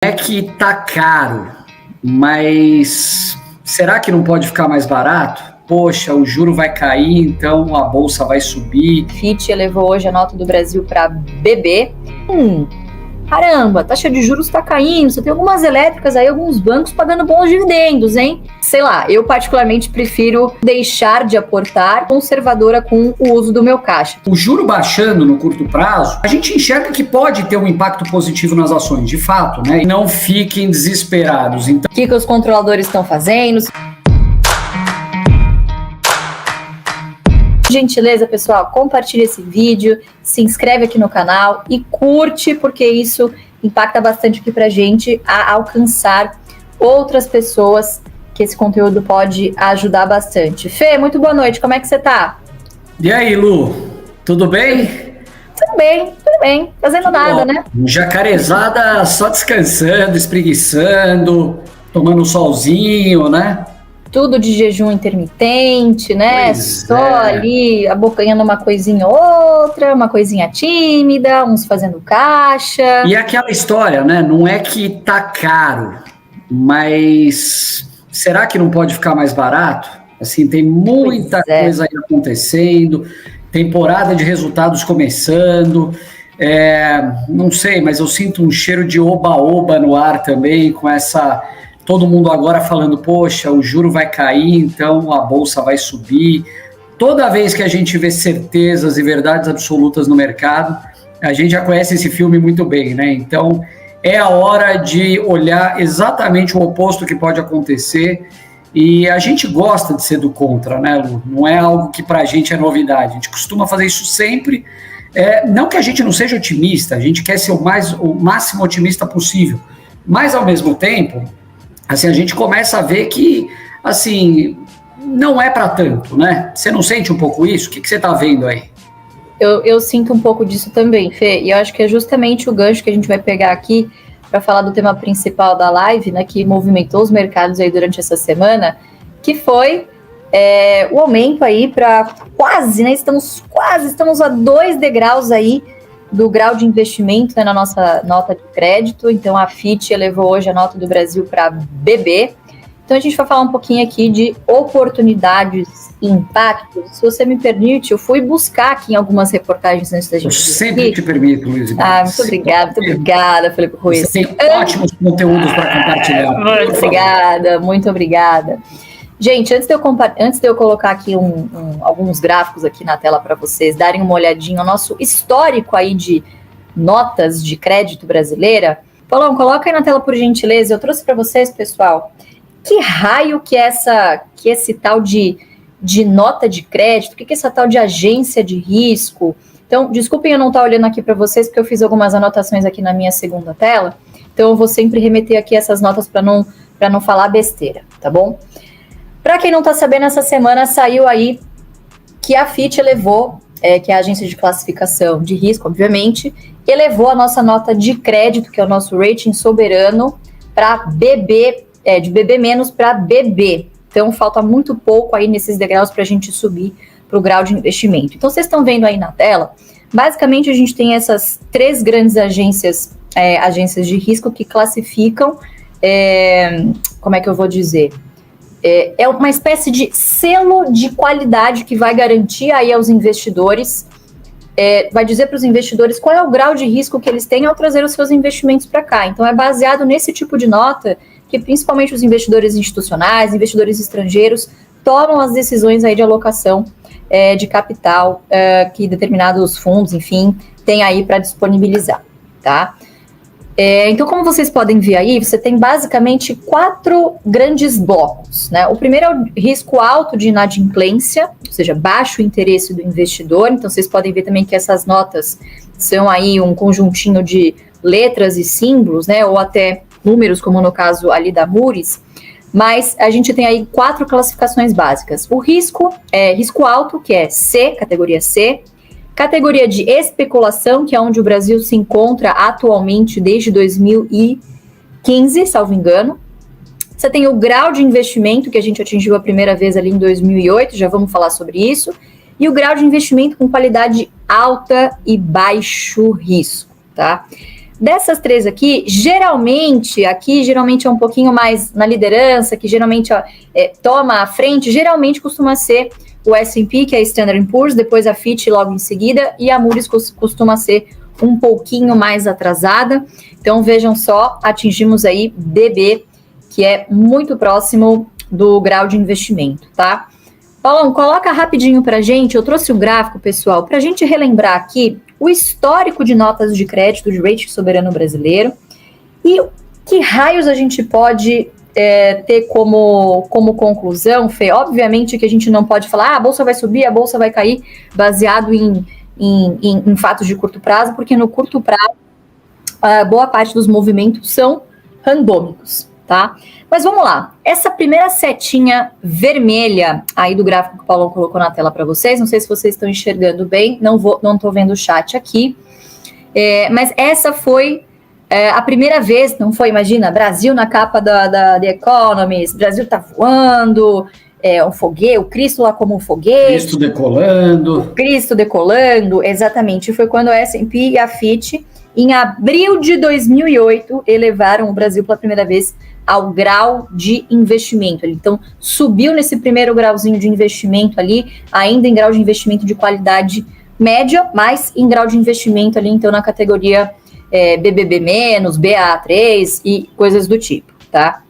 É que tá caro, mas será que não pode ficar mais barato? Poxa, o juro vai cair, então a bolsa vai subir. Fitch elevou hoje a nota do Brasil para BB. Caramba, a taxa de juros está caindo, você tem algumas elétricas aí, alguns bancos pagando bons dividendos, hein? Sei lá, eu particularmente prefiro deixar de aportar, conservadora com o uso do meu caixa. O juro baixando no curto prazo, a gente enxerga que pode ter um impacto positivo nas ações, de fato, né? E não fiquem desesperados. Então, O que os controladores estão fazendo? Gentileza, pessoal, compartilha esse vídeo, se inscreve aqui no canal e curte, porque isso impacta bastante aqui pra gente a alcançar outras pessoas que esse conteúdo pode ajudar bastante. Fê, muito boa noite, como é que você tá? E aí, Lu, tudo bem? Tudo bem, fazendo nada, né? Jacarezada só descansando, espreguiçando, tomando um solzinho, né? Tudo de jejum intermitente, né? Pois Só ali abocanhando uma coisinha ou outra, uma coisinha tímida, uns fazendo caixa. E aquela história, né? Não é que tá caro, mas será que não pode ficar mais barato? Assim, tem muita coisa aí acontecendo, temporada de resultados começando. Não sei, mas eu sinto um cheiro de oba-oba no ar também, com essa... Todo mundo agora falando, poxa, o juro vai cair, então a bolsa vai subir. Toda vez que a gente vê certezas e verdades absolutas no mercado, a gente já conhece esse filme muito bem, né? Então, é a hora de olhar exatamente o oposto que pode acontecer. E a gente gosta de ser do contra, né, Lu? Não é algo que pra gente é novidade. A gente costuma fazer isso sempre. Não que a gente não seja otimista, a gente quer ser o máximo otimista possível. Mas, ao mesmo tempo... Assim, a gente começa a ver que, assim, não é para tanto, né? Você não sente um pouco isso? O que você está vendo aí? Eu sinto um pouco disso também, Fê, e eu acho que é justamente o gancho que a gente vai pegar aqui para falar do tema principal da live, né, que movimentou os mercados aí durante essa semana, que foi o aumento aí para quase, né, estamos a 2 degraus aí do grau de investimento, né, na nossa nota de crédito. Então a Fitch elevou hoje a nota do Brasil para BB. Então a gente vai falar um pouquinho aqui de oportunidades e impactos. Se você me permite, eu fui buscar aqui em algumas reportagens antes da gente... Eu sempre te permito, Luiz. Muito obrigada, Felipe Ruiz. Você tem ótimos conteúdos para compartilhar. Muito obrigada. Gente, antes de eu colocar aqui alguns gráficos aqui na tela para vocês darem uma olhadinha no nosso histórico aí de notas de crédito brasileira, Paulão, coloca aí na tela por gentileza. Eu trouxe para vocês, pessoal, que raio que é esse tal de nota de crédito, o que é essa tal de agência de risco. Então, desculpem eu não estar olhando aqui para vocês, porque eu fiz algumas anotações aqui na minha segunda tela, então eu vou sempre remeter aqui essas notas para não falar besteira, tá bom? Para quem não está sabendo, essa semana saiu aí que a Fitch elevou, que é a agência de classificação de risco, obviamente, elevou a nossa nota de crédito, que é o nosso rating soberano, para BB, de BB- para BB. Então, falta muito pouco aí nesses degraus para a gente subir para o grau de investimento. Então, vocês estão vendo aí na tela, basicamente a gente tem essas 3 grandes agências de risco que classificam, como é que eu vou dizer? É uma espécie de selo de qualidade que vai garantir aí aos investidores, vai dizer para os investidores qual é o grau de risco que eles têm ao trazer os seus investimentos para cá. Então é baseado nesse tipo de nota que principalmente os investidores institucionais, investidores estrangeiros, tomam as decisões aí de alocação de capital que determinados fundos, enfim, têm aí para disponibilizar, tá? Então, como vocês podem ver aí, você tem basicamente 4 grandes blocos, né? O primeiro é o risco alto de inadimplência, ou seja, baixo interesse do investidor. Então, vocês podem ver também que essas notas são aí um conjuntinho de letras e símbolos, né? Ou até números, como no caso ali da Moody's. Mas a gente tem aí 4 classificações básicas. O risco alto, que é C, categoria C. Categoria de especulação, que é onde o Brasil se encontra atualmente desde 2015, salvo engano. Você tem o grau de investimento, que a gente atingiu a primeira vez ali em 2008, já vamos falar sobre isso. E o grau de investimento com qualidade alta e baixo risco, tá? Dessas três aqui geralmente é um pouquinho mais na liderança, que geralmente toma a frente, geralmente costuma ser o S&P, que é a Standard & Poor's, depois a Fitch logo em seguida, e a Moody's costuma ser um pouquinho mais atrasada. Então, vejam só, atingimos aí DB, que é muito próximo do grau de investimento, tá? Paulão, coloca rapidinho pra gente, eu trouxe um gráfico, pessoal, pra gente relembrar aqui o histórico de notas de crédito de rating soberano brasileiro e que raios a gente pode ter como conclusão, Fê. Obviamente que a gente não pode falar, a bolsa vai subir, a bolsa vai cair, baseado em fatos de curto prazo, porque no curto prazo, boa parte dos movimentos são randômicos, tá? Mas vamos lá, essa primeira setinha vermelha aí do gráfico que o Paulão colocou na tela para vocês, não sei se vocês estão enxergando bem, não estou vendo o chat aqui, mas essa foi a primeira vez, não foi? Imagina, Brasil na capa da The Economist, Brasil tá voando, um foguete, o Cristo lá como um foguete. Cristo decolando, exatamente, foi quando a S&P e a Fitch, em abril de 2008, elevaram o Brasil pela primeira vez ao grau de investimento. Então, subiu nesse primeiro grauzinho de investimento ali, ainda em grau de investimento de qualidade média, mas em grau de investimento ali, então, na categoria BBB-, BA3 e coisas do tipo, tá?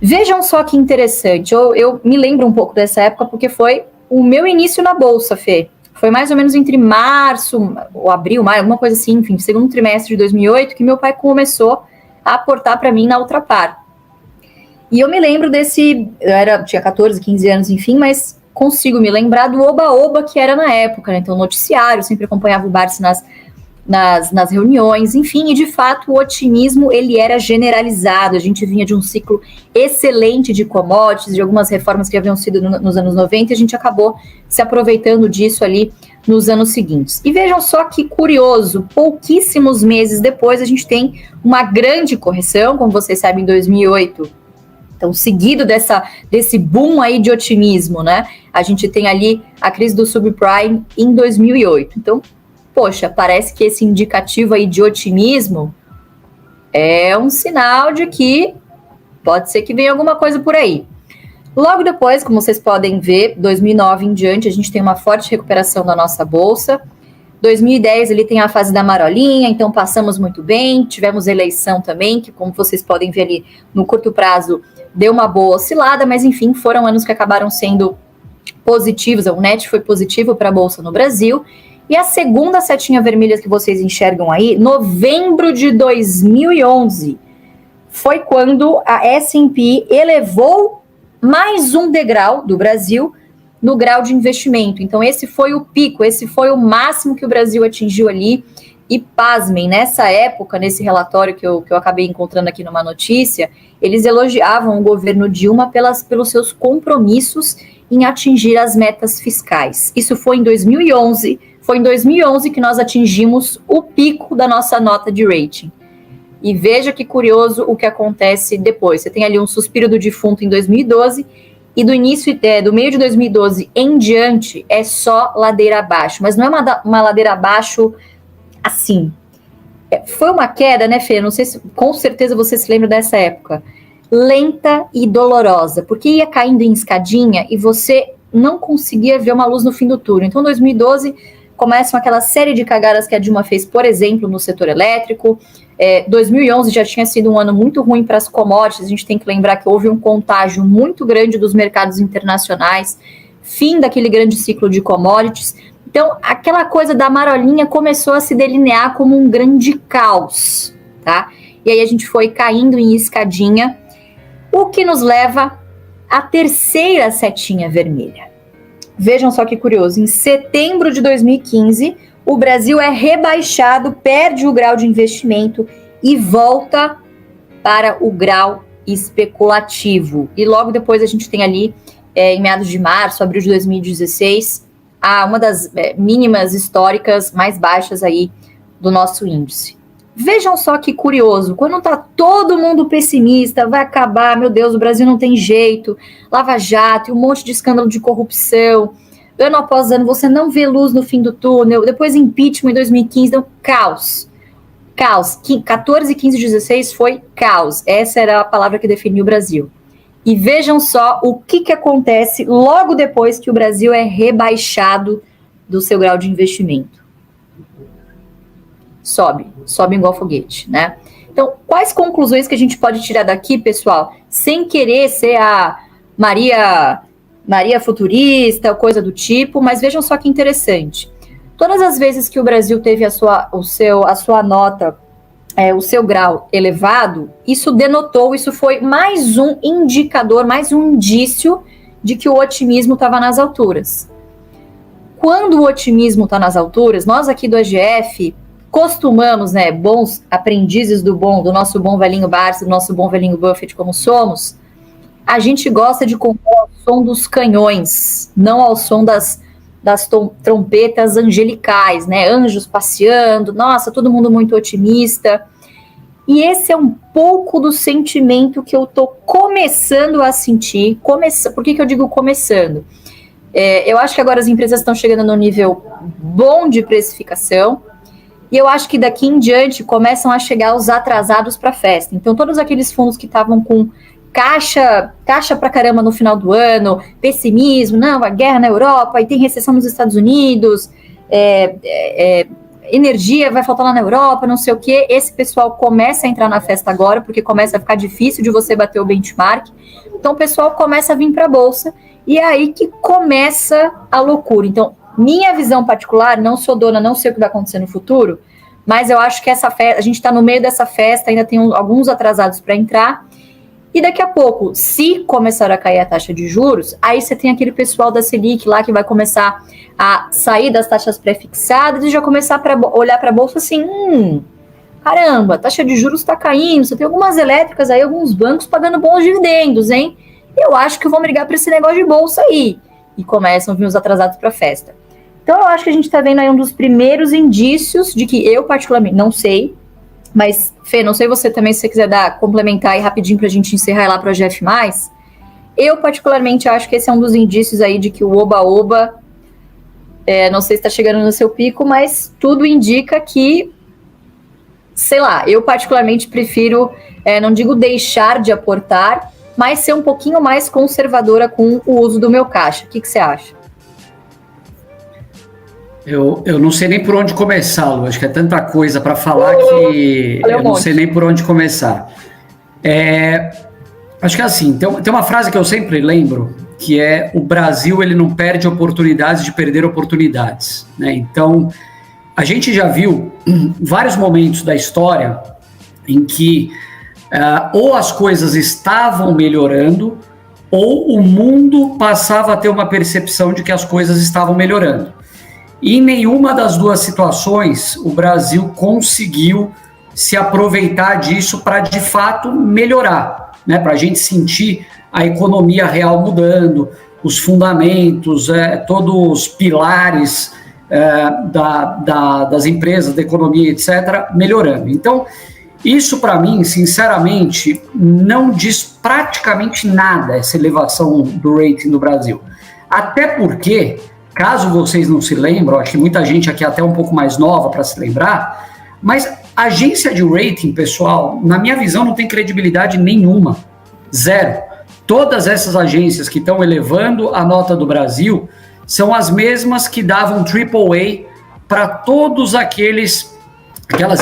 Vejam só que interessante, eu me lembro um pouco dessa época porque foi o meu início na Bolsa, Fê. Foi mais ou menos entre março, ou abril, maio, alguma coisa assim, enfim, segundo trimestre de 2008, que meu pai começou a aportar para mim na Ultrapar. E eu me lembro tinha 14, 15 anos, enfim, mas consigo me lembrar do oba-oba que era na época, né? Então, noticiário, sempre acompanhava o Barsi nas reuniões, enfim, e de fato o otimismo, ele era generalizado, a gente vinha de um ciclo excelente de commodities, de algumas reformas que haviam sido nos anos 90, e a gente acabou se aproveitando disso ali nos anos seguintes. E vejam só que curioso, pouquíssimos meses depois a gente tem uma grande correção, como vocês sabem, em 2008, então seguido desse boom aí de otimismo, né, a gente tem ali a crise do subprime em 2008, então poxa, parece que esse indicativo aí de otimismo é um sinal de que pode ser que venha alguma coisa por aí. Logo depois, como vocês podem ver, 2009 em diante, a gente tem uma forte recuperação da nossa bolsa. 2010, ele tem a fase da marolinha, então passamos muito bem. Tivemos eleição também, que como vocês podem ver ali, no curto prazo, deu uma boa oscilada, mas enfim, foram anos que acabaram sendo positivos. O net foi positivo para a bolsa no Brasil. E a segunda setinha vermelha que vocês enxergam aí, novembro de 2011, foi quando a S&P elevou mais um degrau do Brasil no grau de investimento. Então, esse foi o pico, esse foi o máximo que o Brasil atingiu ali. E pasmem, nessa época, nesse relatório que eu acabei encontrando aqui numa notícia, eles elogiavam o governo Dilma pelos seus compromissos em atingir as metas fiscais. Isso foi em 2011. Foi em 2011 que nós atingimos o pico da nossa nota de rating. E veja que curioso o que acontece depois. Você tem ali um suspiro do defunto em 2012 e do meio de 2012 em diante é só ladeira abaixo. Mas não é uma ladeira abaixo assim. Foi uma queda, né, Fê? Não sei se com certeza você se lembra dessa época. Lenta e dolorosa, porque ia caindo em escadinha e você não conseguia ver uma luz no fim do túnel. Então, 2012... começam aquela série de cagadas que a Dilma fez, por exemplo, no setor elétrico. 2011 já tinha sido um ano muito ruim para as commodities, a gente tem que lembrar que houve um contágio muito grande dos mercados internacionais, fim daquele grande ciclo de commodities. Então, aquela coisa da marolinha começou a se delinear como um grande caos, tá? E aí a gente foi caindo em escadinha, o que nos leva à terceira setinha vermelha. Vejam só que curioso, em setembro de 2015, o Brasil é rebaixado, perde o grau de investimento e volta para o grau especulativo. E logo depois a gente tem ali, em meados de março, abril de 2016, uma das mínimas históricas mais baixas aí do nosso índice. Vejam só que curioso, quando está todo mundo pessimista, vai acabar, meu Deus, o Brasil não tem jeito, Lava Jato, um monte de escândalo de corrupção, ano após ano você não vê luz no fim do túnel, depois impeachment em 2015, então caos. Caos. 14, 15, 16 foi caos. Essa era a palavra que definiu o Brasil. E vejam só o que acontece logo depois que o Brasil é rebaixado do seu grau de investimento. Sobe igual foguete, né? Então, quais conclusões que a gente pode tirar daqui, pessoal, sem querer ser a Maria futurista, coisa do tipo, mas vejam só que interessante. Todas as vezes que o Brasil teve a sua nota, o seu grau elevado, isso foi mais um indicador, mais um indício de que o otimismo estava nas alturas. Quando o otimismo está nas alturas, nós aqui do AGF costumamos, né, bons aprendizes do nosso bom velhinho Barça, do nosso bom velhinho Buffett como somos, a gente gosta de compor ao som dos canhões, não ao som das trompetas angelicais, né, anjos passeando, nossa, todo mundo muito otimista. E esse é um pouco do sentimento que eu tô começando a sentir. Por que eu digo começando? Eu acho que agora as empresas estão chegando no nível bom de precificação, e eu acho que daqui em diante começam a chegar os atrasados para a festa. Então, todos aqueles fundos que estavam com caixa pra caramba no final do ano, pessimismo, não, a guerra na Europa, e tem recessão nos Estados Unidos, energia vai faltar lá na Europa, não sei o quê, esse pessoal começa a entrar na festa agora, porque começa a ficar difícil de você bater o benchmark, então o pessoal começa a vir para a Bolsa, e é aí que começa a loucura. Então, minha visão particular, não sou dona, não sei o que vai acontecer no futuro, mas eu acho que essa festa, a gente está no meio dessa festa, ainda tem alguns atrasados para entrar, e daqui a pouco, se começar a cair a taxa de juros, aí você tem aquele pessoal da Selic lá que vai começar a sair das taxas pré-fixadas e já começar a olhar para a Bolsa assim, caramba, a taxa de juros está caindo, você tem algumas elétricas aí, alguns bancos pagando bons dividendos, hein? Eu acho que eu vou brigar para esse negócio de Bolsa aí. E começam a vir os atrasados para a festa. Então, eu acho que a gente está vendo aí um dos primeiros indícios de que eu, particularmente, não sei, mas, Fê, não sei você também, se você quiser complementar aí rapidinho para a gente encerrar lá para o GF+, eu, particularmente, acho que esse é um dos indícios aí de que o oba-oba, não sei se está chegando no seu pico, mas tudo indica que, sei lá, eu, particularmente, prefiro, não digo deixar de aportar, mas ser um pouquinho mais conservadora com o uso do meu caixa. O que você acha? Eu não sei nem por onde começar, Lu. Acho que é tanta coisa para falar que eu não sei nem por onde começar. Acho que é assim, tem uma frase que eu sempre lembro, que é: o Brasil ele não perde oportunidades de perder oportunidades, né? Então, a gente já viu vários momentos da história em que ou as coisas estavam melhorando, ou o mundo passava a ter uma percepção de que as coisas estavam melhorando. E em nenhuma das duas situações o Brasil conseguiu se aproveitar disso para, de fato, melhorar, né? Para a gente sentir a economia real mudando, os fundamentos, todos os pilares das empresas, da economia, etc., melhorando. Então, isso, para mim, sinceramente, não diz praticamente nada, essa elevação do rating do Brasil. Até porque, caso vocês não se lembram, acho que muita gente aqui é até um pouco mais nova para se lembrar, mas agência de rating, pessoal, na minha visão, não tem credibilidade nenhuma. Zero. Todas essas agências que estão elevando a nota do Brasil são as mesmas que davam AAA para todos aquelas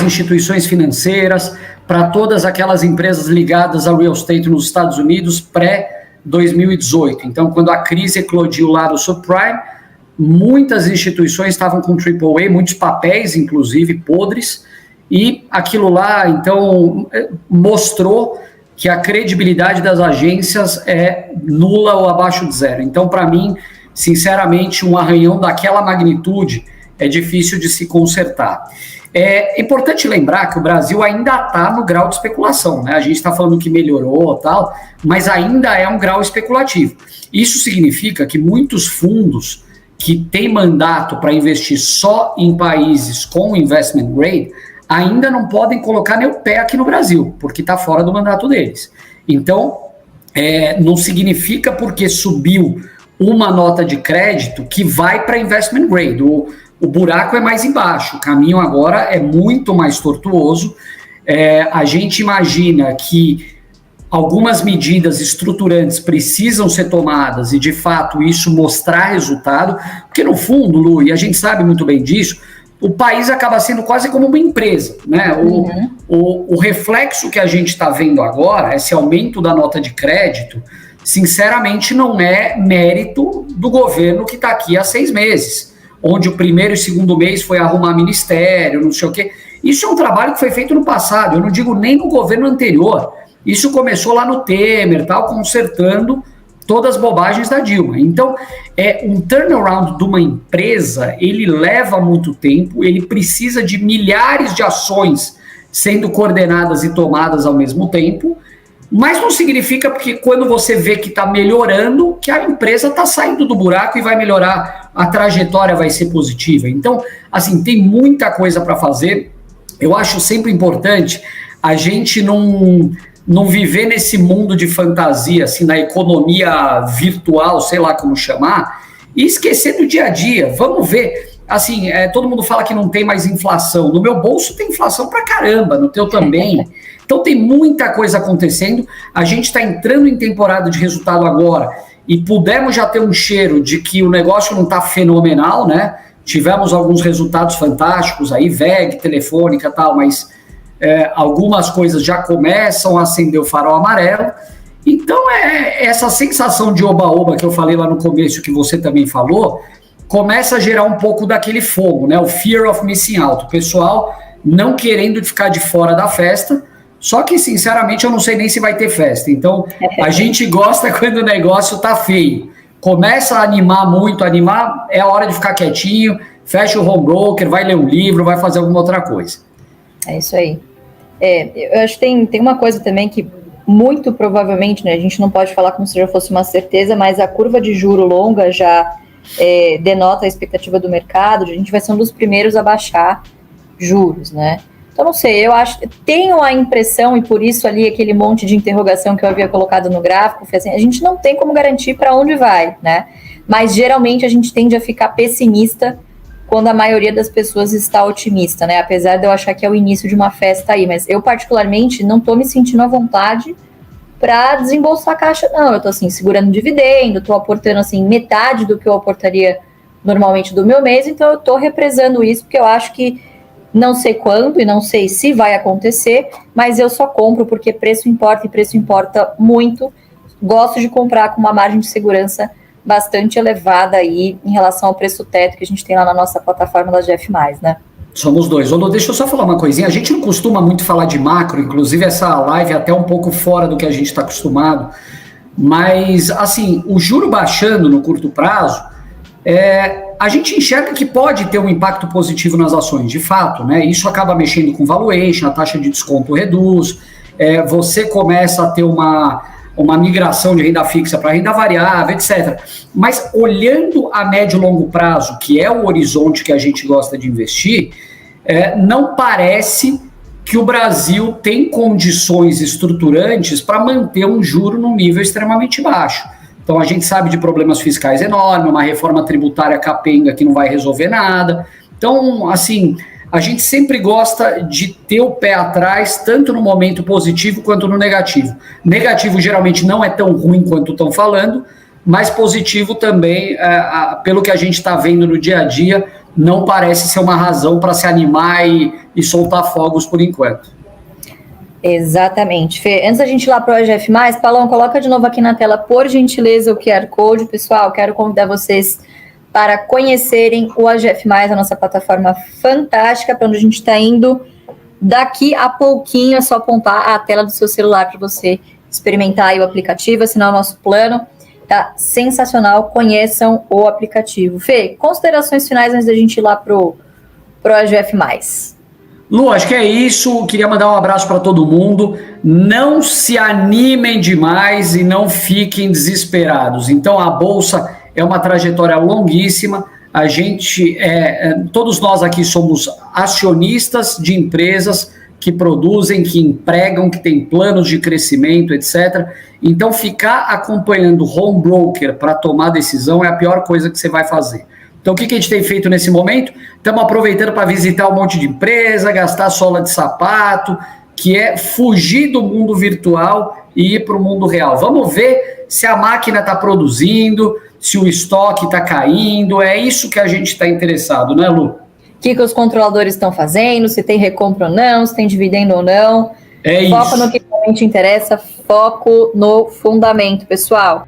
instituições financeiras, para todas aquelas empresas ligadas ao real estate nos Estados Unidos pré-2018. Então, quando a crise eclodiu lá do subprime, muitas instituições estavam com AAA, muitos papéis, inclusive, podres, e aquilo lá, então, mostrou que a credibilidade das agências é nula ou abaixo de zero. Então, para mim, sinceramente, um arranhão daquela magnitude é difícil de se consertar. É importante lembrar que o Brasil ainda está no grau de especulação, né? A gente está falando que melhorou e tal, mas ainda é um grau especulativo. Isso significa que muitos fundos que têm mandato para investir só em países com investment grade ainda não podem colocar nem o pé aqui no Brasil, porque está fora do mandato deles. Então, não significa porque subiu uma nota de crédito que vai para investment grade. o buraco é mais embaixo, o caminho agora é muito mais tortuoso. A gente imagina que algumas medidas estruturantes precisam ser tomadas e, de fato, isso mostrar resultado, porque, no fundo, Lu, e a gente sabe muito bem disso, o país acaba sendo quase como uma empresa, né? O reflexo que a gente está vendo agora, esse aumento da nota de crédito, sinceramente, não é mérito do governo que está aqui há 6 meses, onde o primeiro e segundo mês foi arrumar ministério, não sei o quê. Isso é um trabalho que foi feito no passado, eu não digo nem no governo anterior. Isso começou lá no Temer, tal, consertando todas as bobagens da Dilma. Então, um turnaround de uma empresa, ele leva muito tempo, ele precisa de milhares de ações sendo coordenadas e tomadas ao mesmo tempo, mas não significa porque quando você vê que está melhorando, que a empresa está saindo do buraco e vai melhorar, a trajetória vai ser positiva. Então, assim, tem muita coisa para fazer. Eu acho sempre importante a gente não viver nesse mundo de fantasia, assim, na economia virtual, sei lá como chamar, e esquecer do dia a dia. Vamos ver, assim, todo mundo fala que não tem mais inflação. No meu bolso tem inflação pra caramba, no teu também. Então tem muita coisa acontecendo. A gente está entrando em temporada de resultado agora e pudemos já ter um cheiro de que o negócio não está fenomenal, né? Tivemos alguns resultados fantásticos aí, VEG, Telefônica e tal, mas algumas coisas já começam a acender o farol amarelo. Então, essa sensação de oba-oba que eu falei lá no começo, que você também falou, começa a gerar um pouco daquele fogo, né? O fear of missing out. O pessoal não querendo ficar de fora da festa, só que, sinceramente, eu não sei nem se vai ter festa. Então, a gente gosta quando o negócio tá feio. Começa a animar muito, é a hora de ficar quietinho, fecha o home broker, vai ler um livro, vai fazer alguma outra coisa. É isso aí. Eu acho que tem uma coisa também que muito provavelmente, né, a gente não pode falar como se já fosse uma certeza, mas a curva de juro longa já denota a expectativa do mercado, a gente vai ser um dos primeiros a baixar juros, né? Então, não sei, tenho a impressão, e por isso ali aquele monte de interrogação que eu havia colocado no gráfico, foi assim, a gente não tem como garantir para onde vai, né? Mas geralmente a gente tende a ficar pessimista quando a maioria das pessoas está otimista, né? Apesar de eu achar que é o início de uma festa aí, mas eu particularmente não estou me sentindo à vontade para desembolsar a caixa, não. Eu estou assim, segurando dividendo, estou aportando assim metade do que eu aportaria normalmente do meu mês, então eu estou represando isso, porque eu acho que não sei quando e não sei se vai acontecer, mas eu só compro porque preço importa e preço importa muito. Gosto de comprar com uma margem de segurança bastante elevada aí em relação ao preço teto que a gente tem lá na nossa plataforma da GF+, né? Somos dois. Ô, deixa eu só falar uma coisinha. A gente não costuma muito falar de macro, inclusive essa live é até um pouco fora do que a gente está acostumado, mas, assim, o juro baixando no curto prazo, a gente enxerga que pode ter um impacto positivo nas ações, de fato, né? Isso acaba mexendo com valuation, a taxa de desconto reduz, você começa a ter uma migração de renda fixa para renda variável, etc. Mas olhando a médio e longo prazo, que é o horizonte que a gente gosta de investir, não parece que o Brasil tem condições estruturantes para manter um juro num nível extremamente baixo. Então a gente sabe de problemas fiscais enormes, uma reforma tributária capenga que não vai resolver nada. Então, assim, a gente sempre gosta de ter o pé atrás, tanto no momento positivo quanto no negativo. Negativo geralmente não é tão ruim quanto estão falando, mas positivo também, pelo que a gente está vendo no dia a dia, não parece ser uma razão para se animar e soltar fogos por enquanto. Exatamente. Fê, antes da gente ir lá para o AGF+, Paulão, coloca de novo aqui na tela, por gentileza, o QR Code. Pessoal, quero convidar vocês para conhecerem o AGF+, a nossa plataforma fantástica, para onde a gente está indo daqui a pouquinho. É só apontar a tela do seu celular para você experimentar aí o aplicativo, assinar o nosso plano. Tá sensacional, conheçam o aplicativo. Fê, considerações finais antes da gente ir lá pro AGF+. Lu, acho que é isso. Queria mandar um abraço para todo mundo. Não se animem demais e não fiquem desesperados. Então, a Bolsa é uma trajetória longuíssima. A gente, todos nós aqui somos acionistas de empresas que produzem, que empregam, que têm planos de crescimento, etc. Então, ficar acompanhando o home broker para tomar decisão é a pior coisa que você vai fazer. Então, o que a gente tem feito nesse momento? Estamos aproveitando para visitar um monte de empresa, gastar sola de sapato, que é fugir do mundo virtual e ir para o mundo real. Vamos ver se a máquina está produzindo, se o estoque está caindo. É isso que a gente está interessado, né, Lu? O que os controladores estão fazendo, se tem recompra ou não, se tem dividendo ou não. É foco isso. No que realmente interessa, foco no fundamento, pessoal.